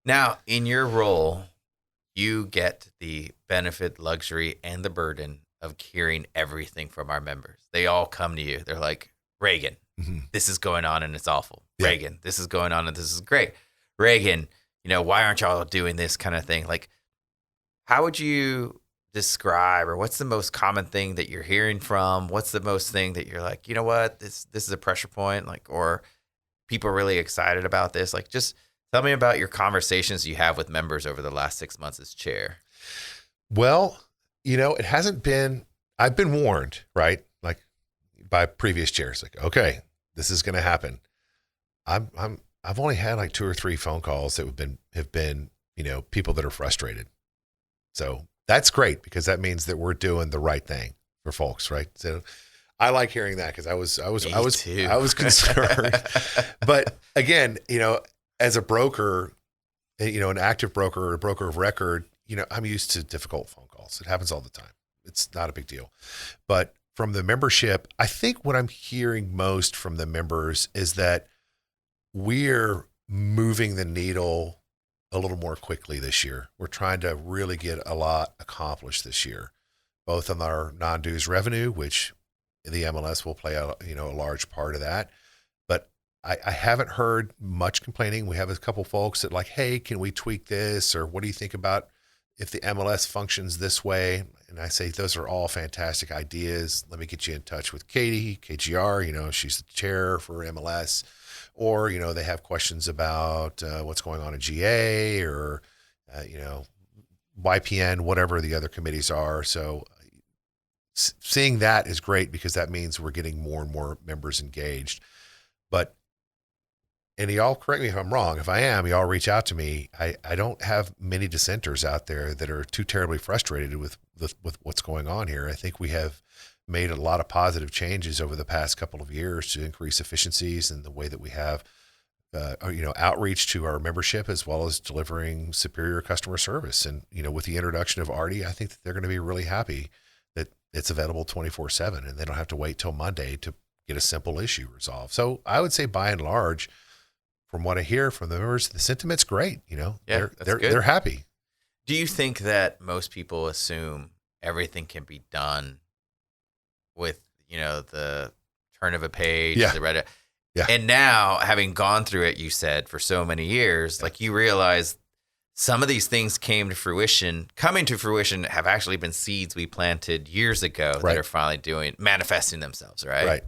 Now, in your role, you get the benefit, luxury, and the burden of hearing everything from our members. They all come to you. They're like, Reagan, this is going on and it's awful. Yeah. Reagan, this is going on and this is great. Reagan, why aren't y'all doing this kind of thing? Like, how would you describe, or what's the most common thing that you're hearing from? What's the most thing that you're like, you know what, this is a pressure point, like, or people are really excited about this? Like, just tell me about your conversations you have with members over the last 6 months as chair. Well, it hasn't been, I've been warned, right? Like by previous chairs, like, okay, this is going to happen. I've only had like 2 or 3 phone calls that have been, people that are frustrated. So that's great, because that means that we're doing the right thing for folks, right? So I like hearing that, because I was concerned. But again, as a broker, an active broker or a broker of record, I'm used to difficult phone calls. It happens all the time. It's not a big deal. But from the membership, I think what I'm hearing most from the members is that we're moving the needle a little more quickly this year. We're trying to really get a lot accomplished this year, both on our non-dues revenue, which the MLS will play a large part of that. But I haven't heard much complaining. We have a couple folks that like, hey, can we tweak this? Or what do you think about if the MLS functions this way? And I say, those are all fantastic ideas. Let me get you in touch with Katie, KGR, she's the chair for MLS. Or, they have questions about what's going on in GA or, YPN, whatever the other committees are. So seeing that is great, because that means we're getting more and more members engaged. And y'all correct me if I'm wrong. If I am, y'all reach out to me. I don't have many dissenters out there that are too terribly frustrated with what's going on here. I think we have made a lot of positive changes over the past couple of years to increase efficiencies and the way that we have, outreach to our membership, as well as delivering superior customer service. And, with the introduction of ARDI, I think that they're going to be really happy that it's available 24/7 and they don't have to wait till Monday to get a simple issue resolved. So I would say by and large, from what I hear from the members, the sentiment's great. They're happy. Do you think that most people assume everything can be done with, the turn of a page, the Reddit? Yeah. And now, having gone through it, you said, for so many years, like, you realize some of these things coming to fruition have actually been seeds we planted years ago that are finally manifesting themselves, right? Right.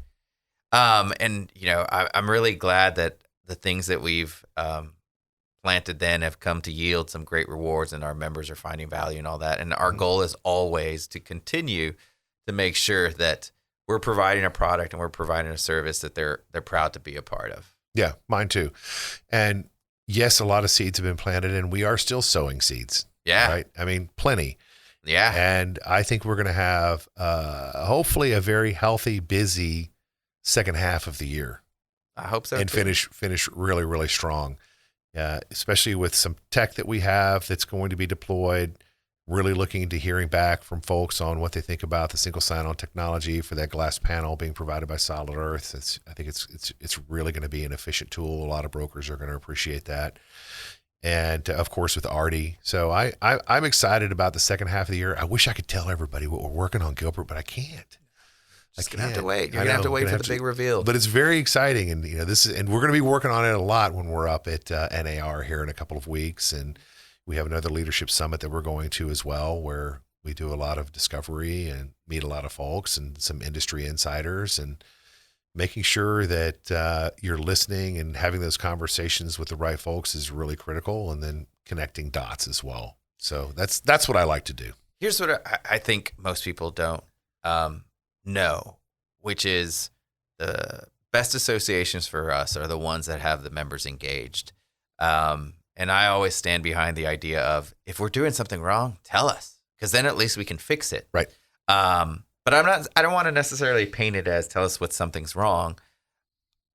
And, I'm really glad that the things that we've planted then have come to yield some great rewards, and our members are finding value and all that. And our goal is always to continue to make sure that we're providing a product and we're providing a service that they're proud to be a part of. Yeah, mine too. And yes, a lot of seeds have been planted, and we are still sowing seeds. Yeah. Right. I mean, plenty. Yeah. And I think we're going to have hopefully a very healthy, busy second half of the year. I hope so. And too. finish really, really strong. Especially with some tech that we have that's going to be deployed. Really looking into hearing back from folks on what they think about the single sign-on technology for that glass panel being provided by Solid Earth. I think it's really going to be an efficient tool. A lot of brokers are going to appreciate that. And of course with ARDI. So I'm excited about the second half of the year. I wish I could tell everybody what we're working on, Gilbert, but I can't. Just gonna have to wait. You're gonna have to wait for the big reveal. But it's very exciting, and and we're gonna be working on it a lot when we're up at NAR here in a couple of weeks, and we have another leadership summit that we're going to as well, where we do a lot of discovery and meet a lot of folks and some industry insiders, and making sure that you're listening and having those conversations with the right folks is really critical, and then connecting dots as well. So that's what I like to do. Here's what I think most people don't know, which is the best associations for us are the ones that have the members engaged. And I always stand behind the idea of, if we're doing something wrong, tell us, because then at least we can fix it. Right. But I don't want to necessarily paint it as tell us what something's wrong.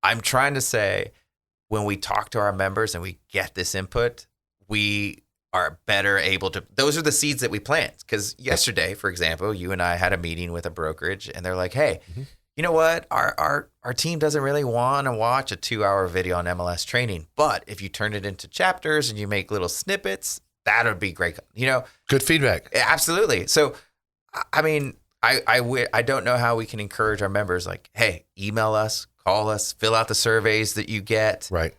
I'm trying to say, when we talk to our members and we get this input, we are better able to, those are the seeds that we plant. Because yesterday, for example, you and I had a meeting with a brokerage, and they're like, hey, you know what? Our team doesn't really want to watch a 2-hour video on MLS training, but if you turn it into chapters and you make little snippets, That would be great. Good feedback. Absolutely. So, I mean, I don't know how we can encourage our members, like, hey, email us, call us, fill out the surveys that you get. Right.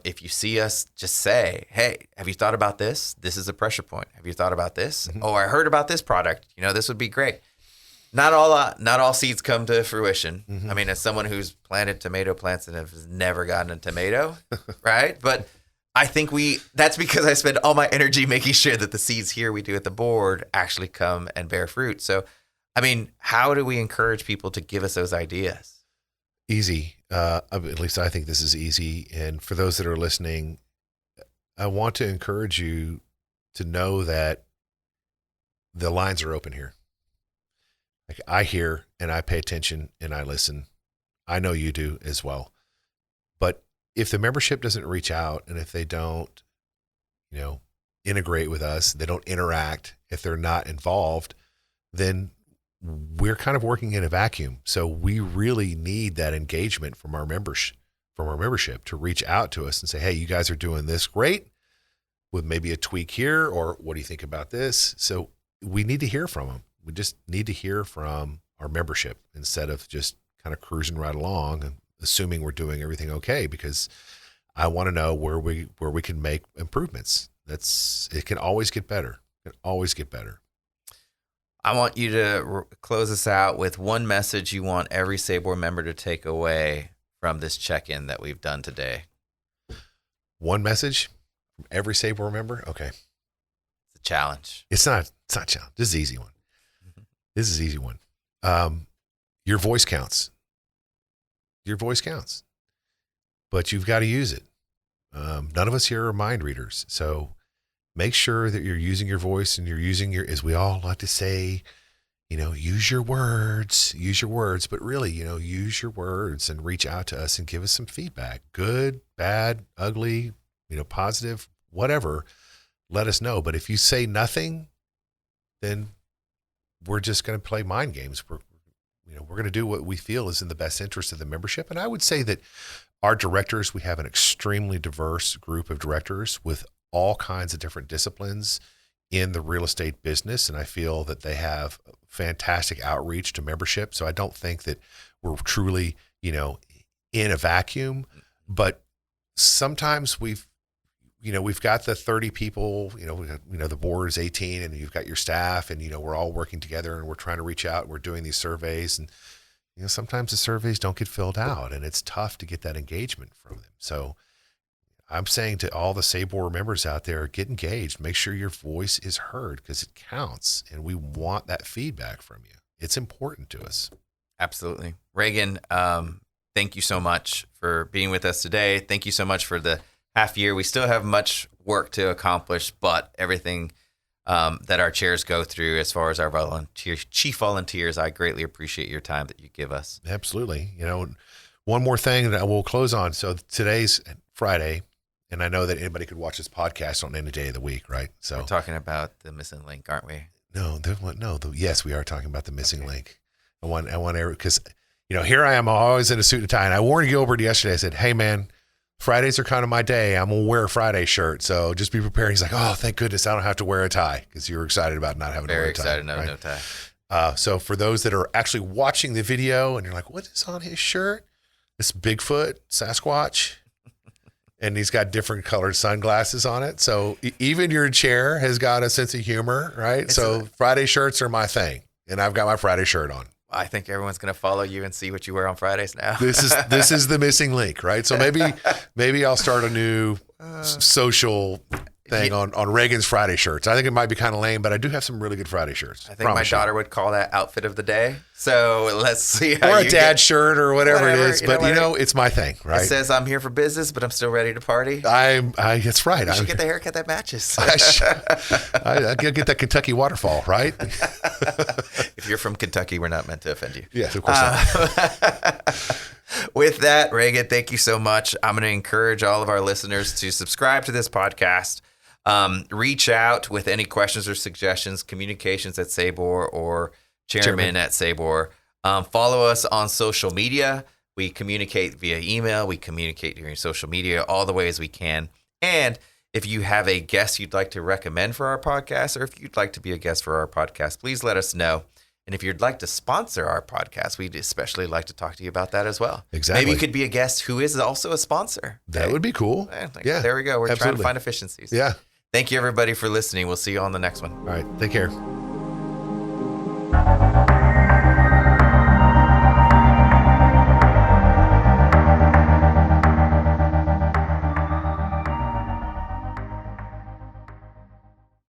If you see us, just say, hey, have you thought about this? This is a pressure point. Have you thought about this? Mm-hmm. Oh, I heard about this product. This would be great. Not all seeds come to fruition. Mm-hmm. I mean, as someone who's planted tomato plants and has never gotten a tomato, right? But I think that's because I spend all my energy making sure that the seeds here we do at the board actually come and bear fruit. So, I mean, how do we encourage people to give us those ideas? Easy. At least I think this is easy. And for those that are listening, I want to encourage you to know that the lines are open here. Like, I hear and I pay attention and I listen. I know you do as well. But if the membership doesn't reach out and if they don't, integrate with us, they don't interact, if they're not involved, then we're kind of working in a vacuum. So we really need that engagement from our membership to reach out to us and say, hey, you guys are doing this great with maybe a tweak here, or what do you think about this? So we need to hear from them. We just need to hear from our membership instead of just kind of cruising right along and assuming we're doing everything okay, because I want to know where we can make improvements. It can always get better. It can always get better. I want you to close us out with one message you want every SABOR member to take away from this check-in that we've done today. One message from every SABOR member? Okay. It's a challenge. It's not a challenge. This is an easy one. This is an easy one. Your voice counts. Your voice counts. But you've got to use it. None of us here are mind readers. So make sure that you're using your voice and you're using as we all like to say, use your words, but really, use your words and reach out to us and give us some feedback. Good, bad, ugly, positive, whatever. Let us know. But if you say nothing, then we're just going to play mind games. We're going to do what we feel is in the best interest of the membership. And I would say that our directors, we have an extremely diverse group of directors with all kinds of different disciplines in the real estate business. And I feel that they have fantastic outreach to membership. So I don't think that we're truly, in a vacuum, but sometimes we've got the 30 people, the board is 18 and you've got your staff and, we're all working together and we're trying to reach out and we're doing these surveys and, sometimes the surveys don't get filled out and it's tough to get that engagement from them. So I'm saying to all the SABOR members out there, get engaged, make sure your voice is heard because it counts and we want that feedback from you. It's important to us. Absolutely. Reagan, thank you so much for being with us today. Thank you so much for the half year. We still have much work to accomplish, but everything that our chairs go through as far as our chief volunteers, I greatly appreciate your time that you give us. Absolutely. One more thing that we'll close on. So today's Friday, and I know that anybody could watch this podcast on any day of the week, right? So we're talking about the missing link, aren't we? Yes, we are talking about the missing link. I want because, here I am always in a suit and tie, and I warned Gilbert yesterday. I said, hey man, Fridays are kind of my day. I'm going to wear a Friday shirt. So just be prepared. He's like, oh, thank goodness I don't have to wear a tie because you were excited about not having to wear a tie. Very excited, no tie. So for those that are actually watching the video and you're like, what is on his shirt? It's Bigfoot, Sasquatch. And he's got different colored sunglasses on it. So even your chair has got a sense of humor, right? Friday shirts are my thing. And I've got my Friday shirt on. I think everyone's going to follow you and see what you wear on Fridays now. This is the missing link, right? So maybe I'll start a new social thing on Reagan's Friday shirts. I think it might be kind of lame, but I do have some really good Friday shirts. I think my daughter would call that outfit of the day. So let's see how or a dad shirt or whatever it is. But it's my thing, right? It says I'm here for business, but I'm still ready to party. That's right. You should get the haircut that matches. I get that Kentucky waterfall, right? If you're from Kentucky, we're not meant to offend you. Yes, of course not. With that, Reagan, thank you so much. I'm going to encourage all of our listeners to subscribe to this podcast. Reach out with any questions or suggestions, communications at SABOR or chairman at SABOR. Follow us on social media. We communicate via email. We communicate during social media all the ways we can. And If you have a guest you'd like to recommend for our podcast, or if you'd like to be a guest for our podcast, please let us know. And if you'd like to sponsor our podcast, we'd especially like to talk to you about that as well. Exactly. Maybe you could be a guest who is also a sponsor. That would be cool. Yeah. There we go. We're trying Absolutely. to find efficiencies. Yeah. Thank you, everybody, for listening. We'll see you on the next one. All right. Take care.